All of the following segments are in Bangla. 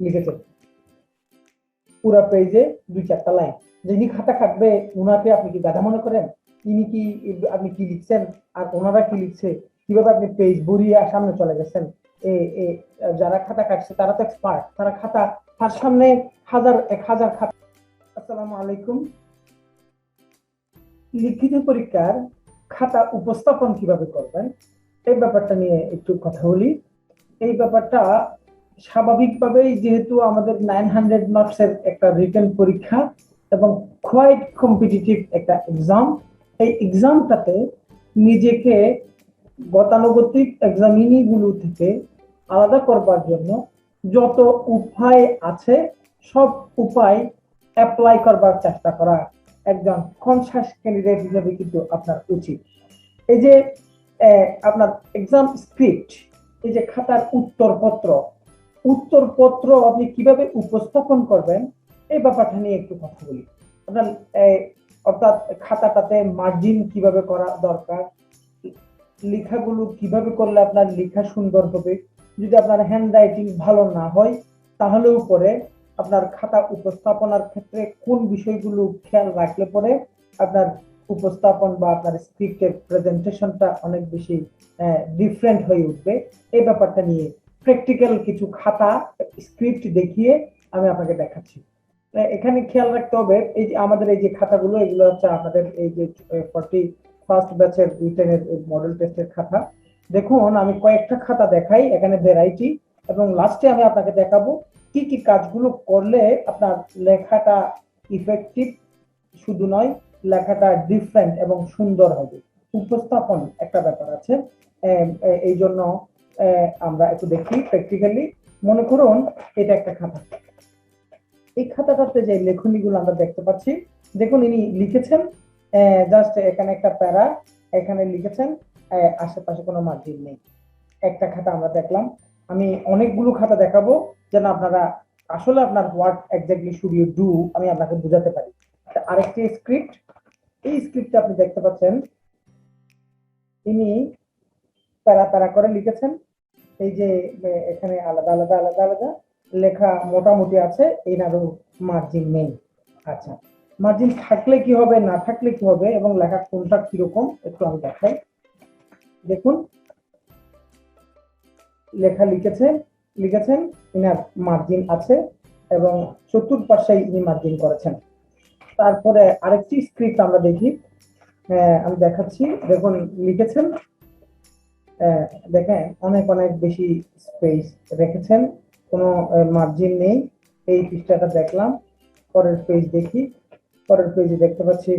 লিখেছেন পুরো পেজে 2-4টা লাইন। যিনি খাতা কাটবে উনাকে আপনি কি গাধা মনে করেন? ইনি কি, আপনি কি লিখছেন আর ওনারা কি লিখছে, কিভাবে আপনি পেজ ভরিয়ে সামনে চলে গেছেন? এ এ যারা খাতা কাটছে তারা তো এক্সপার্ট, তারা খাতা তার সামনে 1000 খাতা। আসসালামু আলাইকুম। লিখিত পরীক্ষার খাতা উপস্থাপন কিভাবে করবেন এই ব্যাপারটা নিয়ে একটু কথা বলি। এই ব্যাপারটা স্বাভাবিকভাবেই, যেহেতু আমাদের 900 মার্কসের একটা রিটেন পরীক্ষা এবং কোয়াইট কম্পিটিটিভ একটা এক্সাম, এই এক্সামটাতে নিজেকে গতানুগতিক এক্সামিনি গুলো থেকে আলাদা করবার জন্য যত উপায় আছে সব উপায় অ্যাপ্লাই করবার চেষ্টা করা একজন কনসাস ক্যান্ডিডেট হিসেবে কিন্তু আপনার উচিত। এই যে আপনার এক্সাম স্ক্রিপ্ট, এই যে খাতার উত্তরপত্র আপনি কিভাবে উপস্থাপন করবেন এই ব্যাপারটা নিয়ে একটু কথা বলি। আপনার অর্থাৎ খাতাটাতে মার্জিন কিভাবে করা দরকার, লেখাগুলো কিভাবে করলে আপনার লেখা সুন্দর হবে, যদি আপনার হ্যান্ড রাইটিং ভালো না হয় তাহলেও পরে আপনার খাতা উপস্থাপনার ক্ষেত্রে কোন বিষয়গুলো খেয়াল রাখলে পরে আপনার উপস্থাপন বা আপনার স্ক্রিপ্টের প্রেজেন্টেশনটা অনেক বেশি ডিফারেন্ট হয়ে উঠবে। এই ব্যাপারটা নিয়ে প্র্যাকটিক্যাল কিছু খাতা স্ক্রিপ্ট দেখিয়ে আমি আপনাকে দেখাচ্ছি। এখানে খেয়াল রাখতে হবে, এই যে আমাদের এই যে খাতাগুলো, এগুলো হচ্ছে আমাদের এই যে 41st ব্যাচের রিটেনের মডেল টেস্টের খাতা। দেখুন আমি কয়েকটা খাতা দেখাই, এখানে ভ্যারাইটি, এবং লাস্টে আমি আপনাকে দেখাবো কি কি কাজগুলো করলে আপনার লেখাটা ইফেক্টিভ শুধু নয়, লেখাটা ডিফারেন্ট এবং সুন্দর হবে। উপস্থাপন একটা ব্যাপার আছে, এই জন্য আমরা একটু দেখি প্র্যাকটিক্যালি। মনে করুন এটা একটা খাতা, এই খাতাটাতে যে লেখনীগুলো আমরা দেখতে পাচ্ছি, দেখুন ইনি লিখেছেন জাস্ট এখানে একটা প্যারা, এখানে লিখেছেন, আশেপাশে কোনো মার্জিন নেই। একটা খাতা আমরা দেখলাম, আমি অনেকগুলো খাতা দেখাবো যেন আপনারা আসলে আপনার what exactly should you do আমি আপনাকে বোঝাতে পারি। আরেকটি স্ক্রিপ্ট, এই স্ক্রিপ্টটা আপনি দেখতে পাচ্ছেন ইনি প্যারা প্যারা করে লিখেছেন। এই যে এখানে আলাদা আলাদা আলাদা আলাদা লেখা মোটামুটি আছে, এনারও মার্জিন নেই। আচ্ছা, মার্জিন থাকলে কি হবে, না থাকলে কি হবে, এবং লেখা কোনটা কিরকম একটু আমি দেখাই। দেখুন লেখা লিখেছেন, ইনার মার্জিন আছে এবং চতুর্পাশে ইনি মার্জিন করেছেন। তারপরে আরেকটি স্ক্রিপ্ট আমরা দেখি, আমি দেখাচ্ছি। দেখুন লিখেছেন, দেখেন অনেক অনেক বেশি স্পেস রেখেছেন, কোনো মার্জিন নেই। এই পৃষ্ঠাটা দেখলাম, পরের পেজ দেখি, পরের পেজে দেখতে পাচ্ছি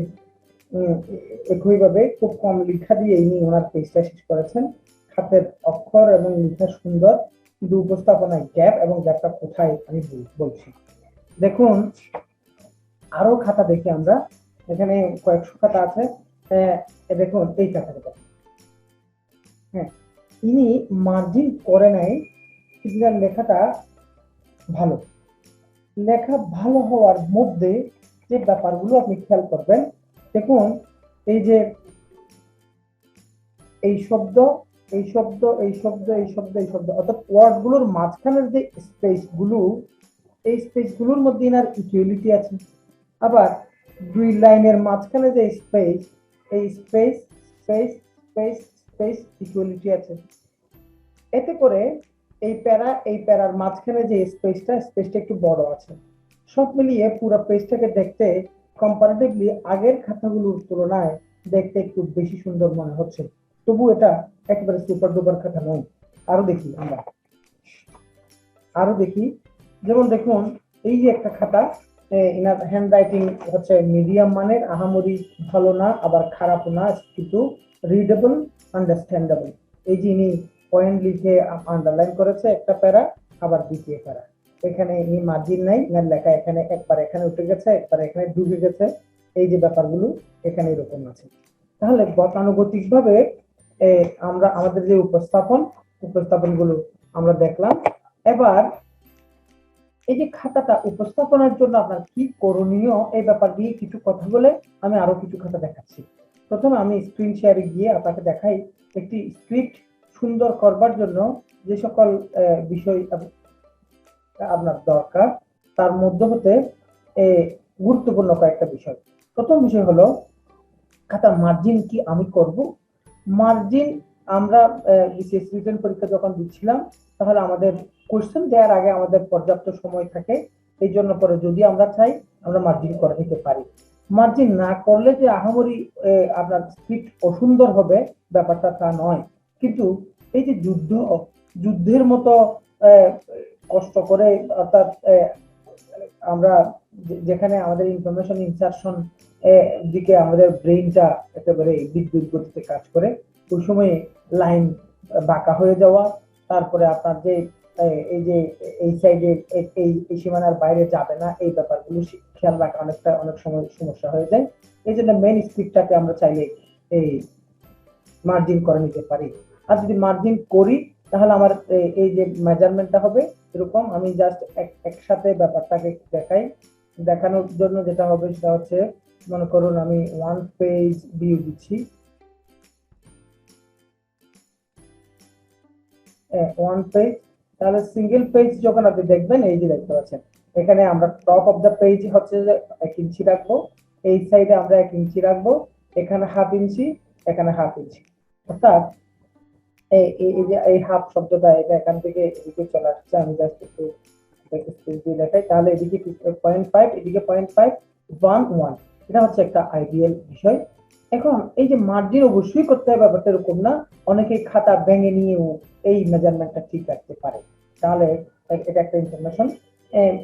একইভাবে খুব কম লেখা দিয়ে ইনি ওনার পেজটা শেষ করেছেন। খাতের অক্ষর এবং লেখা সুন্দর, কিন্তু উপস্থাপনায় গ্যাপ, এবং গ্যাপটা কোথায় আমি বলছি। দেখুন আরো খাতা দেখি আমরা, এখানে কয়েকশো খাতা আছে। দেখুন এই খাতাটা, হ্যাঁ ইনি মার্জিন করে নাই, কিন্তু লেখাটা ভালো। লেখা ভালো হওয়ার মধ্যে যে ব্যাপারগুলো আপনি খেয়াল করবেন, দেখুন এই যে এই শব্দ এই শব্দ এই শব্দ এই শব্দ এই শব্দ, অর্থাৎ ওয়ার্ড গুলোর মাঝখানের যে স্পেস গুলো, এই স্পেস গুলোর মধ্যে এনার ইকুয়ালিটি আছে। আবার দুই লাইনের মাঝখানে যে স্পেস, এই space space space space equality আছে। এতে করে এই প্যারার মাঝখানে যে স্পেসটা একটু বড় আছে। সব মিলিয়ে পুরো পেজটাকে দেখতে কম্পারেটিভলি আগের খাতাগুলোর তুলনায় দেখতে একটু বেশি সুন্দর মনে হচ্ছে। তবু এটা একেবারে সুপার ডুপার খাতা নয়। আরো দেখি, যেমন দেখুন এই যে একটা খাতা, ইনার হ্যান্ড রাইটিং হচ্ছে মিডিয়াম মানের, আহামরি ভালো না আবার খারাপ না, কিন্তু রিডেবল, আন্ডারস্ট্যান্ডেবল। এই যে ইনি পয়েন্ট লিখে আন্ডারলাইন করেছে একটা প্যারা, আবার দ্বিতীয় প্যারা, এখানে ইনি মার্জিন নাই, ইনার লেখা এখানে একবার এখানে উঠে গেছে, একবার এখানে ডুবে গেছে। এই যে ব্যাপারগুলো এখানে এরকম আছে। তাহলে গতানুগতিক ভাবে আমরা আমাদের যে উপস্থাপনগুলো আমরা দেখলাম। এবার এই যে খাতাটা উপস্থাপনের জন্য আপনার কি করণীয় এই ব্যাপার দিয়ে কিছু কথা বলে আমি আরো কিছু খাতা দেখাচ্ছি। প্রথমে আমি স্ক্রিন শেয়ারে গিয়ে আপনাকে দেখাই একটি স্ক্রিপ্ট সুন্দর করবার জন্য যে সকল বিষয় আপনার দরকার, তার মধ্যে হতে গুরুত্বপূর্ণ কয়েকটা বিষয়। প্রথম বিষয় হলো খাতার মার্জিন কি আমি করব? মার্জিন আমরা বিসিএস রিটেন পরীক্ষা যখন দিচ্ছিলাম, তাহলে আমাদের কোশ্চেন দেওয়ার আগে আমাদের পর্যাপ্ত সময় থাকে, এই জন্য পরে যদি আমরা চাই আমরা মার্জিন করে নিতে পারি। মার্জিন না করলে যে আহামরি আপনার স্ক্রিপ্ট অসুন্দর হবে ব্যাপারটা তা নয়, কিন্তু এই যে যুদ্ধের মতো কষ্ট করে, অর্থাৎ আমরা যেখানে আমাদের ইনফরমেশন ইনসারশন দিকে আমাদের ব্রেইনটা একেবারে বিদ্যুৎ গতিতে কাজ করে, ওই সময়ে লাইন বাঁকা হয়ে যাওয়া, তারপরে আপনার যে এই যে এই সাইডে এই সীমানার বাইরে যাবে না, এই ব্যাপারগুলো খেয়াল রাখা অনেক সময় সমস্যা হয়ে যায়। এই জন্য মেইন স্ক্রিপ্টটাকে আমরা চাইলে এই মার্জিন করে নিতে পারি। আর যদি মার্জিন করি তাহলে আমার এই যে মেজারমেন্টটা হবে এরকম, আমি জাস্ট একসাথে ব্যাপারটাকে দেখানোর জন্য যেটা হবে সেটা হচ্ছে, মনে করুন আমি ওয়ান পেজ ভিউ দিচ্ছি, ওয়ান পেজ, তাহলে সিঙ্গেল পেজ যখন আপনি দেখবেন, এই যে দেখতে পাচ্ছেন এখানে আমরা টপ অফ দ্য পেজ হচ্ছে যে 1 ইঞ্চি রাখবো, এই সাইডে আমরা 1 ইঞ্চি রাখবো, এখানে হাফ ইঞ্চি, এখানে হাফ ইঞ্চি, অর্থাৎ এই যে এই হাফ শব্দটা এটা এখান থেকে এদিকে চলে আসছে, আমি জাস্ট একটু দেখাই, তাহলে এদিকে 0.5, এদিকে 0.5, 1 1, এটা হচ্ছে একটা আইডিয়াল বিষয়। এখন এই যে মার্জিন অবশ্যই করতে হবে ব্যাপারটা এরকম না, অনেকে খাতা ভেঙে নিয়েও এই মেজারমেন্টটা ঠিক রাখতে পারে, তাহলে এটা একটা ইনফরমেশন।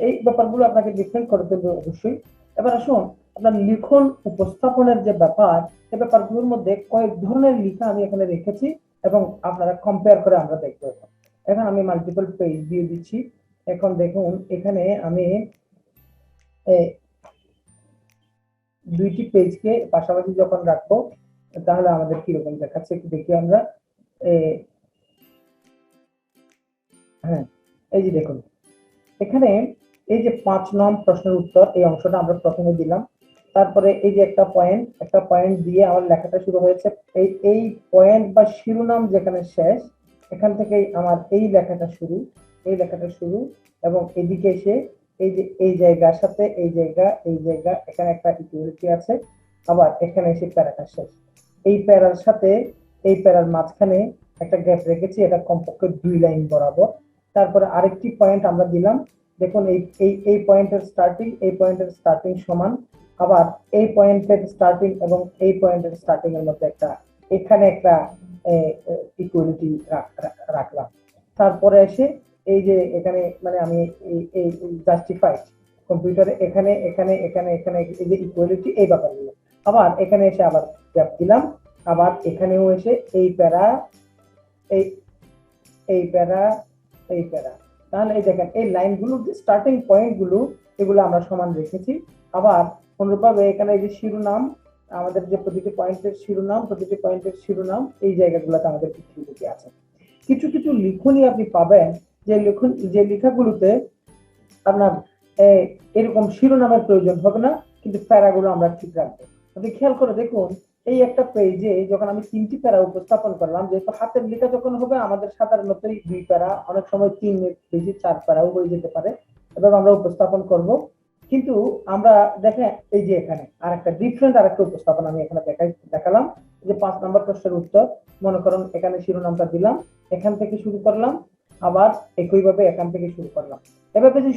এই ব্যাপারগুলো আপনাকে ডিফারেন্ট করে দেবে অবশ্যই। এবার আসুন আপনার লিখন উপস্থাপনের যে ব্যাপার, এই ব্যাপারগুলোর মধ্যে কয়েক ধরনের লেখা আমি এখানে রেখেছি এবং আপনারা কম্পেয়ার করে আমরা দেখবো। এখন আমি মাল্টিপল পেজ দিয়ে দিচ্ছি। এখন দেখুন এখানে আমি দুইটি পেজকে পাশাপাশি যখন রাখবো তাহলে আমাদের কিরকম দেখাচ্ছে একটু দেখি আমরা। হ্যাঁ, এই যে দেখুন এখানে এই যে 5 নং প্রশ্নের উত্তর, এই অংশটা আমরা প্রথমে দিলাম, তারপরে এই যে একটা পয়েন্ট দিয়ে আমার লেখাটা শুরু হয়েছে, এই পয়েন্ট বা শিরোনাম যেখানে শেষ, এখান থেকেই আমার এই লেখাটা শুরু, এবং এদিকে এসে এই যে এই জায়গার সাথে এই জায়গা এখানে একটা ইকুয়ালিটি আছে, আবার এখানে এসে প্যারাটা শেষ, এই প্যারার সাথে এই প্যারার মাঝখানে একটা গ্যাপ রেখেছি, এটা কমপক্ষে 2 লাইন বরাবর। তারপরে আরেকটি পয়েন্ট আমরা দিলাম, দেখুন এই পয়েন্টের স্টার্টিং সমান, আবার এই পয়েন্টের স্টার্টিং এবং এই পয়েন্টের স্টার্টিং এর মধ্যে এখানে একটা ইকুয়ালিটি রাখলাম। তারপরে এসে এই যে এখানে মানে আমি এই জাস্টিফাইড কম্পিউটারে এখানে এই যে ইকুয়ালিটি, এই ব্যাপারগুলো আবার এখানে এসে আবার গ্যাপ দিলাম, আবার এখানেও এসে এই প্যারা এই এই প্যারা এই প্যারা, তাহলে এই দেখেন এই লাইনগুলো যে স্টার্টিং পয়েন্টগুলো এগুলো আমরা সমান রেখেছি। আবার অনুরূপভাবে এখানে এই যে শিরোনাম, আমাদের যে প্রতিটি পয়েন্টের শিরোনাম এই জায়গাগুলোতে আমাদের কিছু আছে। কিছু লিখনি আপনি পাবেন যে লেখাগুলোতে আপনার এরকম শিরোনামের প্রয়োজন হবে না, কিন্তু প্যারাগুলো আমরা ঠিক রাখবো। আপনি খেয়াল করে দেখুন এই একটা পেজে যখন আমি 3টি প্যারা উপস্থাপন করলাম, যেহেতু হাতের লেখা যখন হবে আমাদের সাধারণতই 2 প্যারা, অনেক সময় 3 পেজে 4 প্যারাও হয়ে যেতে পারে, এবং আমরা উপস্থাপন করব। কিন্তু আমরা দেখেন এই যে এখানে আরেকটা উপস্থাপন আমি এখানে দেখালাম, যে 5 নম্বর প্রশ্নের উত্তর, মনে করুন এখানে শিরোনামটা দিলাম, এখান থেকে শুরু করলাম, আবার একইভাবে এখান থেকে শুরু করলাম, এভাবে যে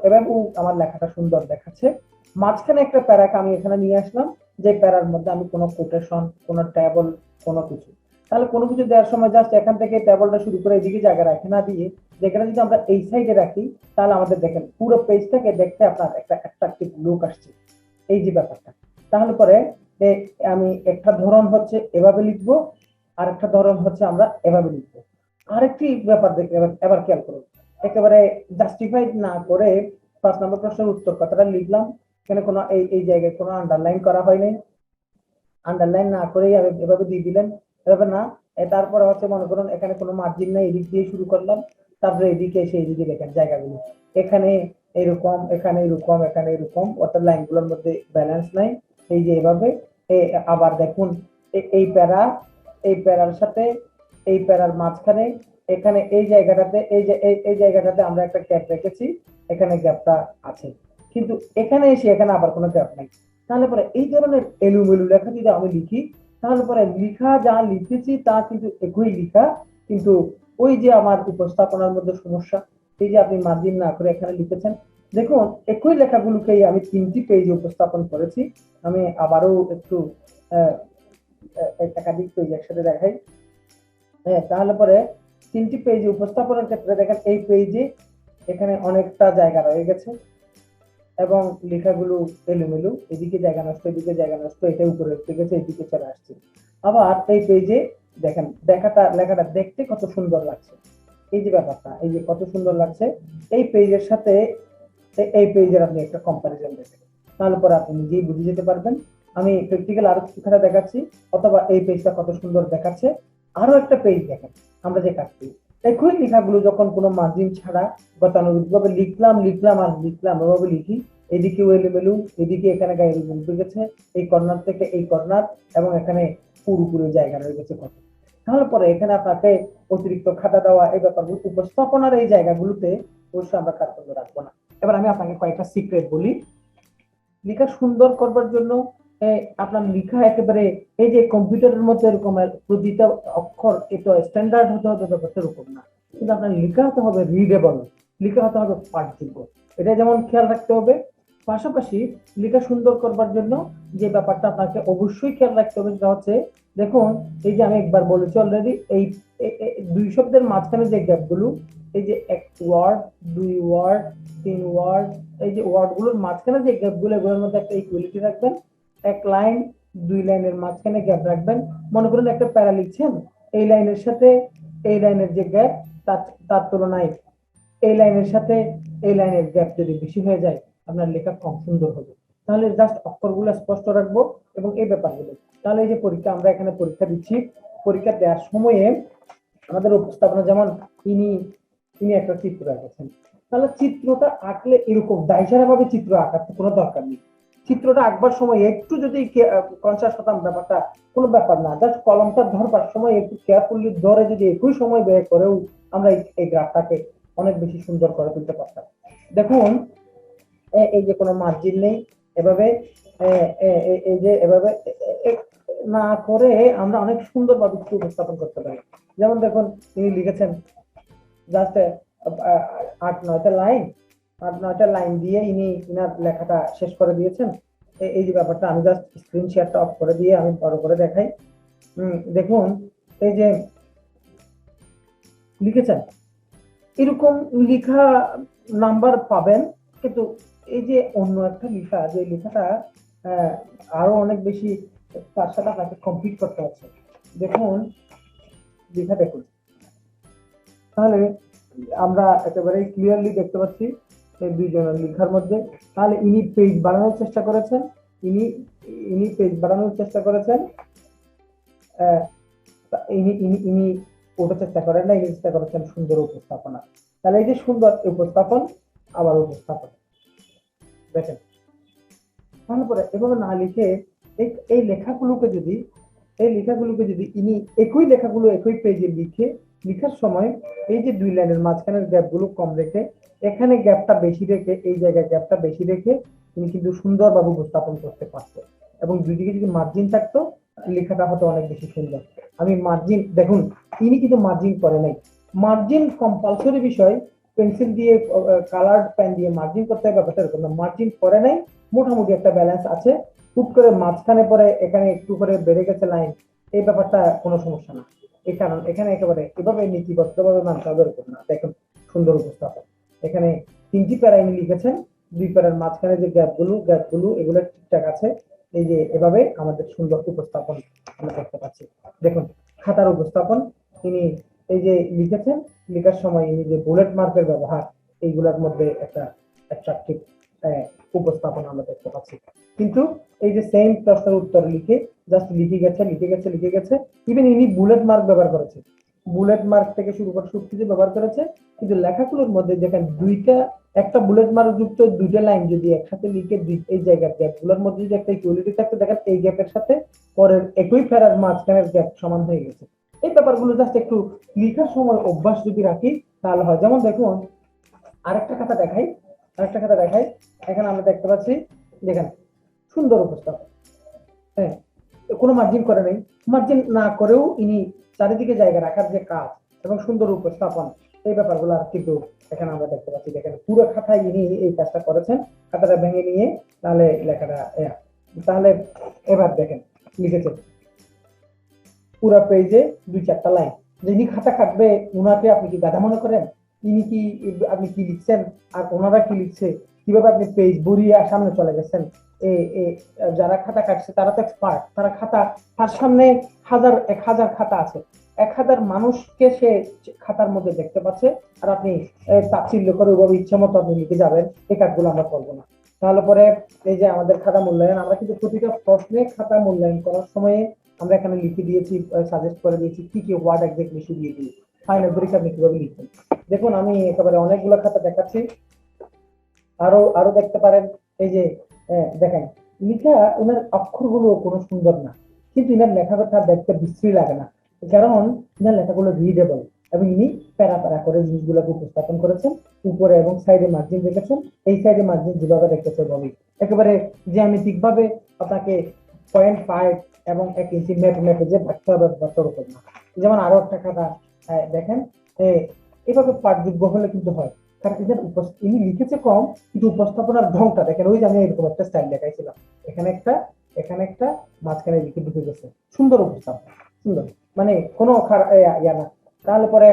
এভাবেও আমার লেখাটা সুন্দর দেখাচ্ছে। মাঝখানে একটা প্যারাকে আমি এখানে নিয়ে আসলাম, যে প্যারার মধ্যে আমি কোনো কোটেশন, কোনো টেবল, কোনো কিছু, তাহলে কোনো কিছু দেওয়ার সময় জাস্ট এখান থেকে টেবলটা শুরু করে এদিকে জায়গা রাখে না দিয়ে, যেখানে যদি আমরা এই সাইডে রাখি তাহলে আমাদের দেখেন পুরো পেজটাকে দেখতে আপনার একটা অ্যাট্রাকটিভ লুক আসছে, এই যে ব্যাপারটা। তাহলে পরে আমি একটা ধরন হচ্ছে এভাবে লিখবো, আর একটা ধরন হচ্ছে আমরা এভাবে লিখবো। আরেকটি ব্যাপার দেখে এবার খেয়াল করুন, একেবারে জাস্টিফাইড না করে 5 নম্বর প্রশ্নের উত্তর কথাটা লিখলাম, এখানে কোনো এই জায়গায় কোনো আন্ডারলাইন করা হয়নি, আন্ডারলাইন না করেই এভাবে দিয়ে দিলেন, এভাবে না। তারপরে হচ্ছে মনে করুন এখানে কোনো মার্জিন নাই, এদিক দিয়ে শুরু করলাম, তারপরে এদিকে এসে এদিকে দেখেন জায়গাগুলো এখানে এরকম, এখানে এরকম, এখানে এরকম, অর্থাৎ লাইনগুলোর মধ্যে ব্যালেন্স নাই, এই যে এভাবে। আবার দেখুন এই প্যারার সাথে এই প্যারার মাঝখানে এখানে এই জায়গাটাতে এই জায়গাটাতে আমরা একটা গ্যাপ রেখেছি, এখানে গ্যাপটা আছে, কিন্তু এখানে এসে এখানে আবার কোনো গ্যাপ নাই। তাহলে পরে এই ধরনের এলোমেলো লেখা যদি আমি লিখি, তাহলে পরে লিখা যা লিখেছি তা কিন্তু একই লিখা, কিন্তু ওই যে আমার উপস্থাপনার মধ্যে সমস্যা, এই যে আপনি মার্জিন না করে এখানে লিখেছেন, দেখুন একই লেখাগুলোকেই আমি 3টি পেজে উপস্থাপন করেছি। আমি আবারও একটু একাধিক পেজ একসাথে দেখাই। হ্যাঁ, তাহলে পরে 3টি পেজে উপস্থাপনের ক্ষেত্রে দেখেন এই পেজে এখানে অনেকটা জায়গা রয়ে গেছে এবং লেখাগুলো এলোমেলো, এদিকে জায়গা নষ্ট, এদিকে জায়গা নষ্ট, এটা উপরে উঠে গেছে, এদিকে চলে আসছে। আবার এই পেজে দেখেন লেখাটা দেখতে কত সুন্দর লাগছে, এই যে ব্যাপারটা, এই যে কত সুন্দর লাগছে, এই পেজের সাথে এই পেজের আপনি একটা কম্পারিজন দেখেন, তাহলে পরে আপনি নিজেই বুঝে যেতে পারবেন। আমি প্র্যাকটিক্যাল আরো কিছুখানে দেখাচ্ছি, অথবা এই পেজটা কত সুন্দর দেখাচ্ছে। আরো একটা পেজ দেখেন আমরা যে কাটছি, একই লেখাগুলো যখন কোনো মার্জিন ছাড়া গতানুগতিকভাবে লিখলাম আর লিখলাম, এভাবে লিখি, এদিকে এলোমেলো, এদিকে এখানে গায়ে উঠে গেছে, এই কর্নার থেকে এই কর্নার, এবং এখানে পুরোপুরি জায়গা রয়ে গেছে কত। তাহলে পরে এখানে আপনাকে অতিরিক্ত খাতা দেওয়া, এই ব্যাপারগুলো উপস্থাপনার এই জায়গাগুলোতে অবশ্যই আমরা কার্যক্রম রাখবো না। এবার আমি আপনাকে কয়েকটা সিক্রেট বলি। লেখা সুন্দর করবার জন্য আপনার লেখা একেবারে এই যে কম্পিউটারের মধ্যে এরকম প্রতিটা অক্ষর এটা স্ট্যান্ডার্ড হতে হবে ব্যাপারটা এরকম না, কিন্তু আপনার লেখা হতে হবে রিডেবল, লেখা হতে হবে পাঠযোগ্য, এটা যেমন খেয়াল রাখতে হবে। পাশাপাশি লেখা সুন্দর করবার জন্য যে ব্যাপারটা আপনাকে অবশ্যই খেয়াল রাখতে হবে সেটা হচ্ছে, দেখুন এই যে আমি একবার বলেছি অলরেডি, এই দুই শব্দের মাঝখানে যে গ্যাপগুলো, এই যে এক ওয়ার্ড, দুই ওয়ার্ড, তিন ওয়ার্ড, এই যে ওয়ার্ড গুলোর মাঝখানে যে গ্যাপগুলো, এগুলোর মধ্যে একটা ইকুয়ালিটি রাখবেন। এক লাইন দুই লাইনের মাঝখানে গ্যাপ রাখবেন। মনে করেন একটা প্যারা লিখছেন, এই লাইনের সাথে এই লাইনের যে গ্যাপ, তার তুলনায় এই লাইনের সাথে এই লাইনের গ্যাপ যদি বেশি হয়ে যায়, আপনার লেখা কম সুন্দর হবে। তাহলে জাস্ট অক্ষরগুলো স্পষ্ট রাখবো এবং এই ব্যাপারগুলো। তাহলে এই যে পরীক্ষা, আমরা এখানে পরীক্ষা দিচ্ছি, পরীক্ষা দেওয়ার সময়ে আমাদের উপস্থাপনা যেমন ইনি ইনি একটা চিত্র আঁকেছেন, তাহলে চিত্রটা আঁকলে এরকম দায়সারা ভাবে চিত্র আঁকার কোনো দরকার নেই। চিত্রটা আঁকবার সময় একটু যদি কনসাস হতাম, ব্যাপারটা কোনো ব্যাপার না, জাস্ট কলমটা ধরবার সময় একটু কেয়ারফুলি ধরে যদি একই সময় ব্যয় করেও আমরা এই গ্রাফটাকে অনেক বেশি সুন্দর করে তুলতে পারতাম। দেখুন এই যে কোনো মার্জিন নেই, এভাবে এই যে এভাবে না করে আমরা অনেক সুন্দরভাবে উপস্থাপন করতে পারি। যেমন দেখুন তিনি লিখেছেন জাস্ট 8-9টা লাইন দিয়ে ইনি ইনার লেখাটা শেষ করে দিয়েছেন। এই যে ব্যাপারটা, আমি জাস্ট স্ক্রিন শেয়ারটা অফ করে দিয়ে আমি বড় করে দেখাই। দেখুন এই যে লিখেছেন, এরকম লেখা নাম্বার পাবেন, কিন্তু এই যে অন্য একটা লেখা, যে লেখাটা আরো অনেক বেশি তার সাথে আপনাকে কমপ্লিট করতে হচ্ছে। দেখুন লেখা দেখুন, তাহলে আমরা একেবারে ক্লিয়ারলি দেখতে পাচ্ছি এই দুইজনের লেখার মধ্যে। তাহলে ইনি পেজ বাড়ানোর চেষ্টা করেছেন, ইনি পেজ বাড়ানোর চেষ্টা করেছেন, ইনি ওটা চেষ্টা করেন না, ইনি চেষ্টা করেছেন সুন্দর উপস্থাপনা। তাহলে এই যে সুন্দর উপস্থাপন আবার উপস্থাপন দেখেন, তাহলে পরে এভাবে না লিখে এই লেখাগুলোকে যদি ইনি একই লেখাগুলো একই পেজে লিখে, লিখার সময় এই যে দুই লাইনের মাঝখানের গ্যাপগুলো কম রেখে, এখানে গ্যাপটা বেশি রেখে, এই জায়গায় গ্যাপটা বেশি রেখে তিনি কিন্তু সুন্দরভাবে উপস্থাপন করতে পারতেন, এবং দুইদিকে যদি মার্জিন থাকতো লেখাটা হতো অনেক বেশি সুন্দর। আমি মার্জিন দেখুন, তিনি কিন্তু মার্জিন করে নাই, মার্জিন কম্পালসরি বিষয়, পেন্সিল দিয়ে কালার্ড পেন দিয়ে মার্জিন করতে হবে ব্যাপারটা এরকম না, মার্জিন করে নাই, মোটামুটি একটা ব্যালেন্স আছে, হুট করে মাঝখানে পরে এখানে একটু করে বেড়ে গেছে লাইন, এই ব্যাপারটা কোনো সমস্যা না। এই কারণ এখানে একেবারে এভাবে নীতিবদ্ধভাবে মানতে হবে এরকম না। দেখুন সুন্দর উপস্থাপন, এখানে 3টি প্যারা ইনি লিখেছেন, 2 প্যারার মাঝখানে যে গ্যাপগুলো এগুলো ঠিকঠাক আছে। এই যে এভাবে আমাদের সুন্দর উপস্থাপন আমরা দেখতে পাচ্ছি। দেখুন খাতার উপস্থাপন, তিনি এই যে লিখেছেন, লেখার সময় ইনি যে বুলেট মার্কের ব্যবহার, এইগুলোর মধ্যে একটা অ্যাট্রাকটিভ উপস্থাপন আমরা দেখতে পাচ্ছি। কিন্তু এই যে সেম প্রশ্নের উত্তর লিখে জাস্ট লিখে গেছে, ইভেন ইনি বুলেট মার্ক ব্যবহার করেছে, বুলেট মার্ক থেকে শুরু করে সবকিছু ব্যবহার করেছে, কিন্তু লেখাগুলোর মধ্যে দেখেন একটা বুলেট মার্ক যুক্ত 2টা লাইন যদি একসাথে লিখে এই জায়গার গ্যাপগুলোর মধ্যে যদি একটা ইকুয়ালিটি থাকতে, দেখেন এই গ্যাপের সাথে পরের একই প্যারার মাঝখানের গ্যাপ সমান হয়ে গেছে। এই ব্যাপারগুলো জাস্ট একটু লেখার সময় অভ্যাস যদি রাখি তাহলে হয়। যেমন দেখুন আরেকটা খাতা দেখাই, আরেকটা খাতা দেখাই। এখানে আমরা দেখতে পাচ্ছি, দেখেন সুন্দর উপস্থাপন, হ্যাঁ, কোনো মার্জিন করে নেই। মার্জিন না করেও ইনি চারিদিকে জায়গা রাখার যে কাজ এবং সুন্দর উপস্থাপন, এই ব্যাপারগুলো কিন্তু এখানে আমরা দেখতে পাচ্ছি। দেখেন পুরো খাতায় ইনি এই কাজটা করেছেন, খাতাটা ভেঙে নিয়ে তাহলে লেখাটা তাহলে এবার দেখেন লিখেছেন পুরো পেজে 2-4টা লাইন। যিনি খাতা কাটবে উনাকে আপনি কি গাধা মনে করেন? ইনি কি, আপনি কি লিখছেন আর ওনারা কি লিখছে, কিভাবে আপনি পেজ ভরিয়ে সামনে চলে গেছেন। যারা খাতা কাটছে তারা তো এক্সপার্ট, তারা খাতা, তার সামনে 1000 খাতা আছে, 1000 মানুষকে সে খাতার মধ্যে দেখতে পাচ্ছে, আর আপনি তাচ্ছিল্য করে ওভাবে ইচ্ছা মতো আপনি লিখে যাবেন, এই কাজগুলো আমরা করবো না। তাহলে পরে এই যে আমাদের খাতা মূল্যায়ন, আমরা কিন্তু প্রতিটা প্রশ্নে খাতা মূল্যায়ন করার সময় আমরা এখানে লিখে দিয়েছি, সাজেস্ট করে দিয়েছি কি কি ওয়ার্ড এক্স্যাক্টলি শুনিয়ে দিই, ফাইনাল পরীক্ষা আপনি কিভাবে লিখবেন। দেখুন আমি একেবারে অনেকগুলো খাতা দেখাচ্ছি, আরো আরো দেখতে পারেন। এই যে দেখেন লেখা, ওনার অক্ষরগুলো কোনো সুন্দর না, কিন্তু ইনার লেখাটা দেখতে বিশ্রী লাগে না, কারণ ইনার লেখাগুলো রিডেবল এবং ইনি প্যারা প্যারা করে জিনিসগুলোকে উপস্থাপন করেছেন। উপরে এবং সাইডে মার্জিন রেখেছেন, এই সাইডে মার্জিন যেভাবে রেখেছে ভাবে একেবারে জ্যামিতিক ভাবে আপনাকে 0.5 এবং 1 ইঞ্চি মেপে মেপে যে ভাগতে হবে ভাগতে হবে না। যেমন আরো একটা খাতা দেখেন, এভাবে পাঠযোগ্য হলে কিন্তু হয়, কারণ ইনি লিখেছে কম কিন্তু উপস্থাপনার ঢংটা দেখেন, ওই যে আমি এরকম একটা স্টাইল দেখাইছিলাম, এখানে একটা, এখানে একটা, মাঝখানে লিখে ঢুকে গেছে, সুন্দর উপস্থাপন, সুন্দর, মানে কোনো ইয়া না। তাহলে পরে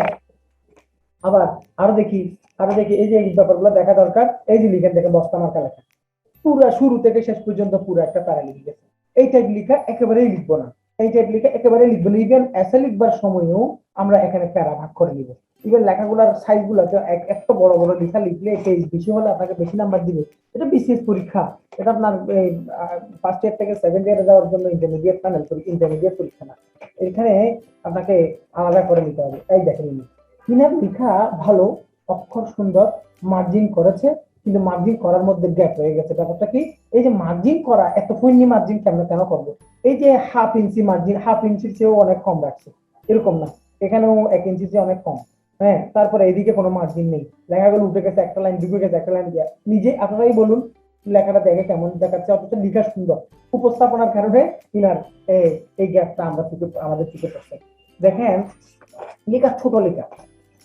আবার আরো দেখি, আরো দেখি এই যে এই ব্যাপারগুলো দেখা দরকার। এই যে লিখেন দেখেন বস্তা মার্কা লেখা, পুরা শুরু থেকে শেষ পর্যন্ত পুরো একটা প্যারা লিখে গেছে। এই টাইপ লিখা একেবারেই লিখবো না, এই টাইপ লিখা একেবারেই লিখবো না। ইভেন এসে লিখবার সময়ও আমরা এখানে প্যারা ভাগ করে নিব। ইভেন লেখাগুলোর সাইজ গুলো এত বড় বড় লেখা লিখলে পেজ বেশি হলে আপনাকে বেশি নাম্বার দিবে। এটা বিসিএস পরীক্ষা, এটা আপনার ফার্স্ট ইয়ার থেকে সেকেন্ড ইয়ারে যাওয়ার জন্য ইন্টারমিডিয়েট প্যানেল ইন্টারমিডিয়েট পরীক্ষা না, এখানে আপনাকে আলাদা করে নিতে হবে। এই দেখেন ইনার লেখা ভালো, অক্ষর সুন্দর, মার্জিন করেছে, কিন্তু মার্জিন করার মধ্যে গ্যাপ হয়ে গেছে। ব্যাপারটা কি, এই যে মার্জিন করা, এত পূর্ণি মার্জিন কেন কেন করবো? এই যে হাফ ইঞ্চি মার্জিন, হাফ ইঞ্চির চেয়েও অনেক কম রাখছে, এরকম না, এখানেও 1 ইঞ্চির চেয়ে অনেক কম। হ্যাঁ, তারপরে এইদিকে কোনো মার্জিন নেই, লেখাগুলো উঠে গেছে, একটা লাইন ঢুকে গেছে, একটা লাইন দিয়ে নিজে আপনারাই বলুন লেখাটা দেখে কেমন দেখাচ্ছে, অথচ লেখা সুন্দর, উপস্থাপনার কারণে ইনার এই গ্যাপটা আমরা আমাদের চোখে পড়ছে। দেখেন লেখা ছোট লেখা,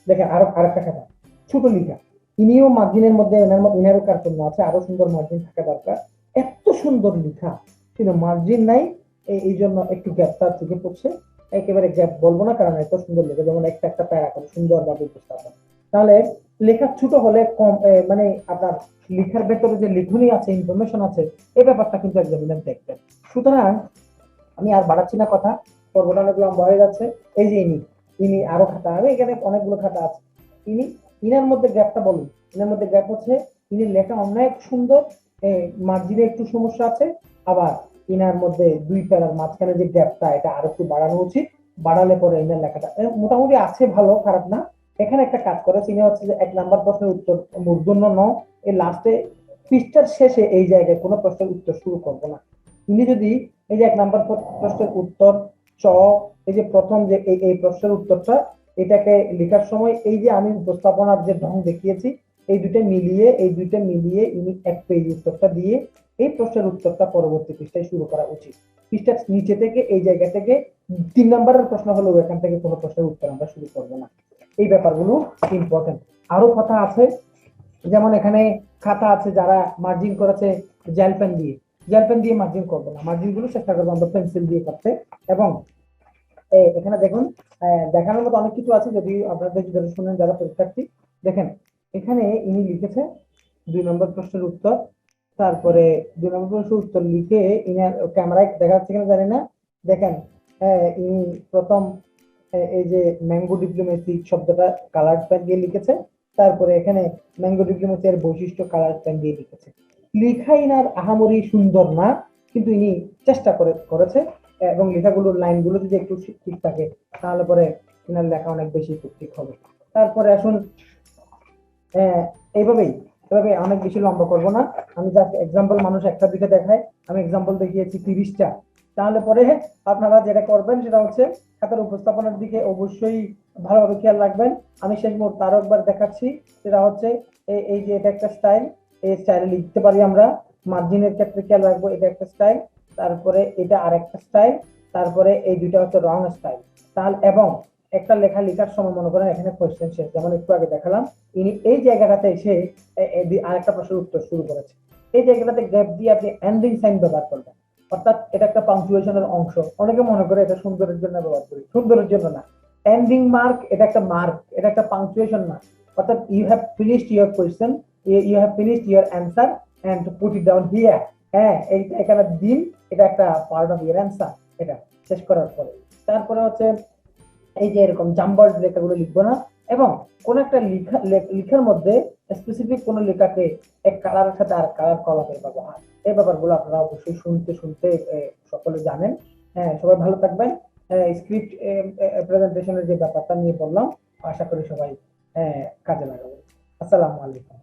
দেখেন আরো আরেকটা কথা, ছোট লেখা, ইনিও মার্জিনের মধ্যে ইনারও কার্পণ্য আছে, আরো সুন্দর মার্জিন থাকা দরকার। এত সুন্দর লেখা কিন্তু মার্জিন নাই, এই জন্য একটু গ্যাপটা চোখে পড়ছে। একেবারে গ্যাপ বলবো না, কারণ এত সুন্দর লেখা, যেমন একটা একটা প্যারা করে সুন্দর ভাবে উপস্থাপন। তাহলে লেখা ছোট হলে কম, মানে আপনার লেখার ভেতরে যে লেখনী আছে, ইনফরমেশন আছে, এই ব্যাপারটা কিন্তু এক্সামিনার দেখবেন। সুতরাং আমি আর বাড়াচ্ছি না কথা, পর্বটা অনেক লম্বা হয়ে যাচ্ছে। এই যে ইনি, ইনি আরো খাতা, আমি এখানে অনেকগুলো খাতা আছে। ইনি, ইনার মধ্যে গ্যাপটা বলুন। ইনার মধ্যে গ্যাপ হচ্ছে, ইনি লেখা অনেক সুন্দর, মার্জিনে একটু সমস্যা আছে, আবার ইনার মধ্যে দুই প্যারার মাঝখানে যে গ্যাপটা, এটা আরো একটু বাড়ানো উচিত, বাড়ালে পরে ইনার লেখাটা মোটামুটি আছে, ভালো খারাপ না। এখানে একটা কাজ করে, তিনি হচ্ছে যে 1 নাম্বার প্রশ্নের উত্তর মূর্ধন্য ন, এই লাস্টে পৃষ্ঠার শেষে এই জায়গায় কোনো প্রশ্নের উত্তর শুরু করবো না। তিনি যদি এই যে 1 নাম্বার প্রশ্নের উত্তর চ, এই যে প্রথম যে এই প্রশ্নের উত্তরটা, এটাকে লেখার সময় এই যে আমি উপস্থাপনার যে ঢং দেখিয়েছি, এই দুইটা মিলিয়ে ইনি 1 পেজ উত্তরটা দিয়ে এই প্রশ্নের উত্তরটা পরবর্তী পৃষ্ঠায় শুরু করা উচিত। পৃষ্ঠার নিচে থেকে এই জায়গা থেকে 3 নাম্বারের প্রশ্ন হলো, এখান থেকে কোনো প্রশ্নের উত্তর আমরা শুরু করবো না। এই ব্যাপারগুলো ইম্পর্টেন্ট। আরো কথা আছে, যেমন এখানে খাতা আছে যারা মার্জিন করেছে জেল পেন দিয়ে, জেল পেন দিয়ে মার্জিন করবো না, মার্জিন গুলো চেষ্টা করবো আমরা পেন্সিল দিয়ে করতে। এবং এখানে দেখুন দেখানোর মতো অনেক কিছু আছে, যদি আপনাদের যদি শুনেন যারা পরীক্ষার্থী, দেখেন এখানে ইনি লিখেছে 2 নম্বর প্রশ্নের উত্তর, তারপরে 2 নম্বর প্রশ্নের উত্তর লিখে ইনার ক্যামেরায় দেখা যাচ্ছে কিনা জানি না, দেখেন ইনি প্রথম এই যে ম্যাঙ্গো ডিপ্লোমেসি শব্দটা কালার পেন দিয়ে লিখেছে, তারপরে এখানে ম্যাঙ্গো ডিপ্লোমেসি এর বৈশিষ্ট্য কালার পেন দিয়ে লিখেছে। লেখা ইনার আহামরি সুন্দর না, কিন্তু ইনি চেষ্টা করেছে, এবং লেখাগুলোর লাইনগুলো যদি একটু ঠিক থাকে তাহলে পরে ইনার লেখা অনেক বেশি ঠিক হবে। তারপরে আসুন এইভাবেই এভাবে অনেক বেশি লম্বা করবো না, আমি জাস্ট এক্সাম্পল, মানুষ একটা দুইটা দেখায়, আমি এক্সাম্পল দেখিয়েছি 30টা, তাহলে পরে আপনারা যেটা করবেন সেটা হচ্ছে খাতার উপস্থাপনার দিকে অবশ্যই ভালোভাবে খেয়াল রাখবেন। আমি শেষ মুহূর্তে আরো একবার দেখাচ্ছি, সেটা হচ্ছে এই যে এটা একটা স্টাইল, এই স্টাইলে লিখতে পারি আমরা। মার্জিনের ক্ষেত্রে খেয়াল রাখবো, এটা একটা স্টাইল, তারপরে এটা আরেকটা স্টাইল, তারপরে এই দুইটা হচ্ছে রং স্টাইল। তাহলে এবং একটা লেখা লেখার সময় মনে করেন এখানে কোয়েশ্চেন শেষ, যেমন একটু আগে দেখালাম, ইনি এই জায়গাটাতে এসে আরেকটা প্রশ্নের উত্তর শুরু করেছে। এই জায়গাটাতে গ্যাপ দিয়ে আপনি এন্ডিং সাইন ব্যবহার করবেন, অর্থাৎ এটা একটা পাংচুয়েশনের অংশ। অনেকে মনে করে এটা সুন্দরের জন্য ব্যবহার করি, সুন্দরের জন্য না। এন্ডিং মার্ক এটা একটা মার্ক, এটা একটা পাংচুয়েশন মার্ক। অর্থাৎ you have finished your question, you have finished your answer and put it down here. হ্যাঁ, এইটা এখানে দিন, এটা একটা পার্ট অফ ইউর অ্যান্সার। এটা শেষ করার পরে তারপরে হচ্ছে এই যে এরকম জাম্বার্ড লেখাগুলো লিখবো না, এবং কোন একটা লেখার মধ্যে স্পেসিফিক কোন লেখাকে এক কালারের সাথে আর কালার কলামের ব্যবহার, এই ব্যাপারগুলো আপনারা অবশ্যই শুনতে শুনতে সকলে জানেন। হ্যাঁ, সবাই ভালো থাকবেন। স্ক্রিপ্ট প্রেজেন্টেশনের যে ব্যাপারটা নিয়ে বললাম, আশা করি সবাই কাজে লাগাবেন। আসসালামু আলাইকুম।